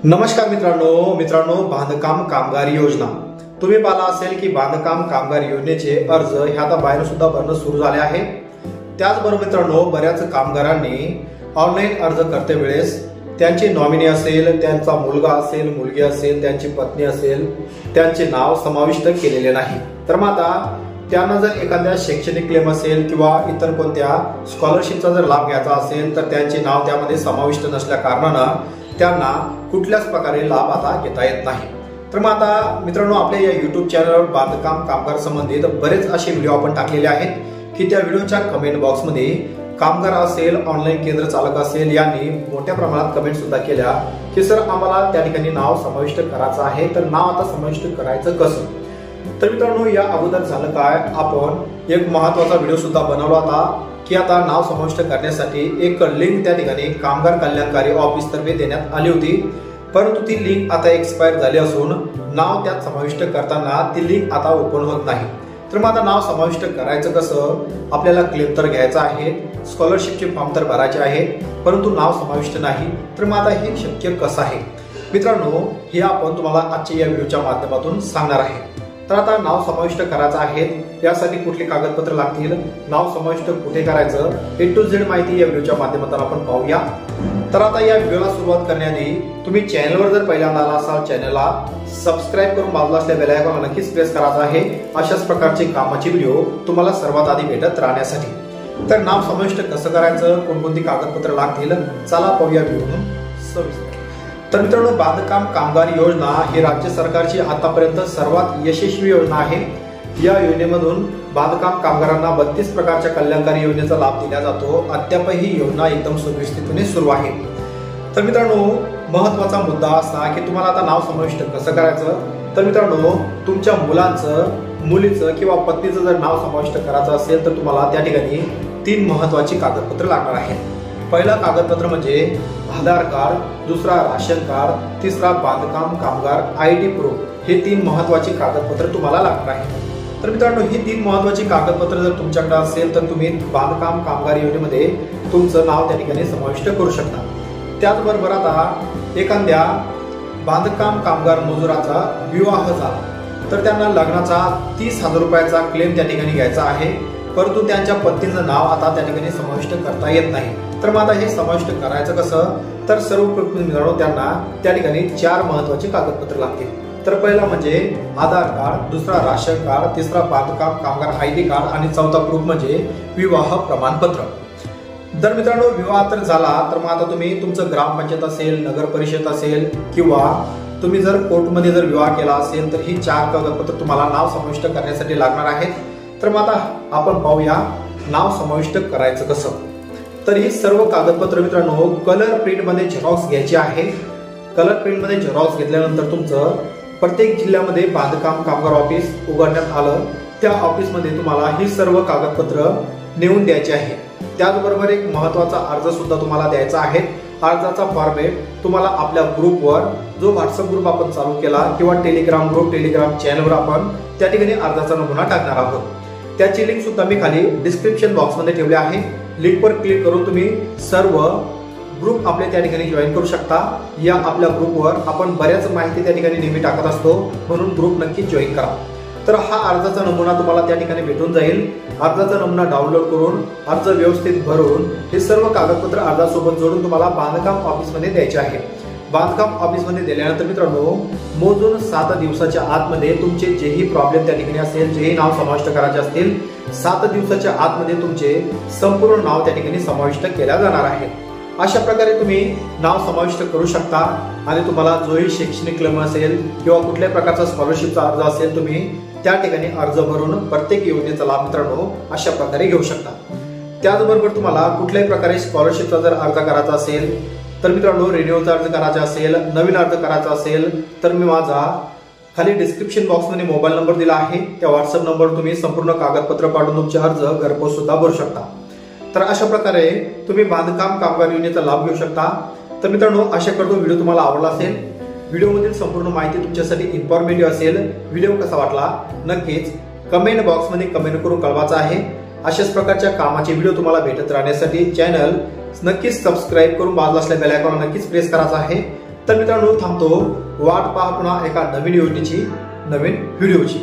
नमस्कार मित्रांनो बांधकाम कामगार योजना तुम्ही पाहिला असेल की बांधकाम कामगार योजनेचे अर्ज हे आता बाहेर सुद्धा भरणं सुरू झाले आहे। त्याचबरोबर मित्रांनो बऱ्याच कामगारांनी ऑनलाईन अर्ज करते वेळेस त्यांची नॉमिनी असेल, त्यांचा मुलगा असेल, मुलगी असेल, त्यांची पत्नी असेल, त्यांचे नाव समाविष्ट केलेले नाही। तर मग आता त्यांना जर एखाद्या शैक्षणिक क्लेम असेल किंवा इतर कोणत्या स्कॉलरशिपचा जर लाभ घ्यायचा असेल तर त्यांचे नाव त्यामध्ये समाविष्ट नसल्या कारणानं त्यांना कुठल्याच प्रकारे लाभ आता घेता येत नाही। तर मग आता मित्रांनो आपल्या या YouTube चॅनलवर बांधकाम कामगार संबंधित बरेच असे व्हिडिओ आपण टाकलेले आहेत की त्या व्हिडिओच्या कमेंट बॉक्समध्ये कामगार असेल, ऑनलाईन केंद्र चालक असेल यांनी मोठ्या प्रमाणात कमेंट सुद्धा केल्या की सर आम्हाला त्या ठिकाणी नाव समाविष्ट करायचं आहे, तर नाव आता समाविष्ट करायचं कसं। तर मित्रांनो या अगोदर झालं काय, आपण एक महत्त्वाचा व्हिडिओ सुद्धा बनवला होता की आता नाव समाविष्ट करण्यासाठी एक लिंक त्या ठिकाणी कामगार कल्याणकारी ऑफिस तर्फे देण्यात आली होती, परंतु ती लिंक आता एक्सपायर झाली असून नाव त्यात समाविष्ट करताना ती लिंक आता ओपन होत नाही। तर मग आता नाव समाविष्ट करायचं कसं, आपल्याला क्लेम तर घ्यायचा आहे, स्कॉलरशिपचे फॉर्म तर भरायचे आहेत, परंतु नाव समाविष्ट नाही। तर मग आता हे शक्य कसं आहे मित्रांनो, हे आपण तुम्हाला आजच्या या व्हिडिओच्या माध्यमातून सांगणार आहे। तर आता नाव समाविष्ट करायचं आहे, यासाठी कुठले कागदपत्र लागतील, नाव समाविष्ट कुठे करायचं, A to Z माहिती या व्हिडिओच्या माध्यमातून आपण पाहूया। तर आता या व्हिडिओला सुरुवात करण्याआधी तुम्ही चॅनलवर जर पहिल्यांदा आला असाल चॅनलला सबस्क्राईब करून बाजूला असलेल्या बेल आयकॉनला नक्कीच प्रेस करायचा आहे, अशाच प्रकारचे कामाचे व्हिडिओ तुम्हाला सर्वात आधी भेटत राहण्यासाठी। तर नाव समाविष्ट कसं करायचं, कोणकोणती कागदपत्र लागतील, चला पाहूया व्हिडिओ सविस्तर। तर मित्रांनो बांधकाम कामगार योजना ही राज्य सरकारची आतापर्यंत सर्वात यशस्वी योजना आहे। या योजनेमधून बांधकाम कामगारांना 32 प्रकारच्या कल्याणकारी योजनेचा लाभ दिला जातो। अद्याप ही योजना एकदम सुव्यवस्थितपणे सुरू आहे। तर मित्रांनो महत्त्वाचा मुद्दा असा की तुम्हाला आता नाव समाविष्ट कसं करायचं, तर मित्रांनो तुमच्या मुलांचं, मुलीचं किंवा पत्नीचं जर नाव समाविष्ट करायचं असेल तर तुम्हाला त्या ठिकाणी 3 महत्त्वाची कागदपत्र लागणार आहेत। पहिला कागदपत्र म्हणजे आधार कार्ड, दुसरा राशन कार्ड, तिसरा बांधकाम कामगार ID प्रूफ, हे 3 महत्त्वाची कागदपत्र तुम्हाला लागणार आहे। तर मित्रांनो ही 3 महत्त्वाची कागदपत्र जर तुमच्याकडे असेल तर तुम्ही बांधकाम कामगार योजनेमध्ये तुमचं नाव त्या ठिकाणी समाविष्ट करू शकता। त्याचबरोबर आता एखाद्या बांधकाम कामगार मजुराचा विवाह झाला तर त्यांना लग्नाचा 30,000 रुपयाचा क्लेम त्या ठिकाणी घ्यायचा आहे, परंतु त्यांच्या पत्नीचं नाव आता त्या ठिकाणी समाविष्ट करता येत नाही। तर मग आता हे समाविष्ट करायचं कसं, तर सर्वप्रथम मित्रांनो त्यांना त्या ठिकाणी 4 महत्त्वाचे कागदपत्र लागतील। तर पहिला म्हणजे आधार कार्ड, दुसरा राशन कार्ड, तिसरा बांधकाम कामगार ID कार्ड आणि चौथा प्रूफ म्हणजे विवाह प्रमाणपत्र। जर मित्रांनो विवाह तर झाला तर मग आता तुम्ही तुमचं ग्रामपंचायत असेल, नगर परिषद असेल किंवा तुम्ही जर कोर्टमध्ये जर विवाह केला असेल तर ही 4 कागदपत्र तुम्हाला नाव समाविष्ट करण्यासाठी लागणार आहेत। तर मग आता आपण पाहूया नाव समाविष्ट करायचं कसं। तर ही सर्व कागदपत्र मित्रांनो कलर प्रिंट मध्ये झेरॉक्स घ्यायची आहे। कलर प्रिंट मध्ये झेरॉक्स घेतल्यानंतर तुमचं प्रत्येक जिल्ह्यामध्ये बांधकाम कामगार ऑफिस उघडण्यात आलं, त्या ऑफिसमध्ये तुम्हाला ही सर्व कागदपत्र नेऊन द्यायची आहे। त्याचबरोबर एक महत्त्वाचा अर्ज सुद्धा तुम्हाला द्यायचा आहे। अर्जाचा फॉर्मेट तुम्हाला आपल्या ग्रुपवर, जो व्हॉट्सअप ग्रुप आपण चालू केला किंवा टेलिग्राम ग्रुप, टेलिग्राम चॅनलवर आपण त्या ठिकाणी अर्जाचा नमुना टाकणार आहोत। त्याची लिंक सुद्धा मी खाली डिस्क्रिप्शन बॉक्समध्ये ठेवली आहे। लिंकवर क्लिक करून तुम्ही सर्व ग्रुप आपल्या त्या ठिकाणी जॉईन करू शकता। या आपल्या ग्रुपवर आपण बऱ्याच माहिती त्या ठिकाणी नेहमी टाकत असतो, म्हणून ग्रुप नक्की जॉईन करा। तर हा अर्जाचा नमुना तुम्हाला त्या ठिकाणी भेटून जाईल। अर्जाचा नमुना डाउनलोड करून अर्ज व्यवस्थित भरून हे सर्व कागदपत्र अर्जासोबत जोडून तुम्हाला बांधकाम ऑफिसमध्ये द्यायचे आहे। बांधकाम ऑफिसमध्ये दिल्यानंतर मित्रांनो मोजून 7 दिवसाच्या आतमध्ये तुमचे जेही प्रॉब्लेम त्या ठिकाणी असेल, जेही नाव समाविष्ट करायचे असतील, 7 दिवसाच्या आतमध्ये तुमचे संपूर्ण नाव त्या ठिकाणी समाविष्ट केल्या जाणार आहे। अशा प्रकारे तुम्ही नाव समाविष्ट करू शकता आणि तुम्हाला जोही शैक्षणिक क्लेम असेल किंवा कुठल्याही प्रकारचा स्कॉलरशिपचा अर्ज असेल तुम्ही त्या ठिकाणी अर्ज भरून प्रत्येक योजनेचा लाभ मित्रांनो अशा प्रकारे घेऊ शकता। त्याचबरोबर तुम्हाला कुठल्याही प्रकारे स्कॉलरशिपचा जर अर्ज करायचा असेल तर मित्रांनो रिन्यूअलचा अर्ज करायचा असेल, नवीन अर्ज करायचा असेल तर मी माझा खाली डिस्क्रिप्शन बॉक्समध्ये मोबाईल नंबर दिला आहे, त्या व्हॉट्सअप नंबरवर तुम्ही संपूर्ण कागदपत्र पाठवून तुमचे अर्ज घरपोच सुद्धा भरू शकता। तर अशा प्रकारे तुम्ही बांधकाम कामगार योजनेचा लाभ घेऊ शकता। तर मित्रांनो आशा करतो व्हिडिओ तुम्हाला आवडला असेल। व्हिडिओमधील संपूर्ण माहिती तुमच्यासाठी इन्फॉर्मेटिव्ह असेल। व्हिडिओ कसा वाटला नक्कीच कमेंट बॉक्समध्ये कमेंट करून कळवायचा आहे। अशाच प्रकारच्या कामाचे व्हिडिओ तुम्हाला भेटत राहण्यासाठी चॅनल नक्कीच सबस्क्राइब करून बाजूला असलेल्या बेल आयकॉनला नक्कीच प्रेस करायचा आहे। तर मित्रांनो थांबतो, वाट पहा पुन्हा एका नवीन योजनेची, नवीन व्हिडिओची.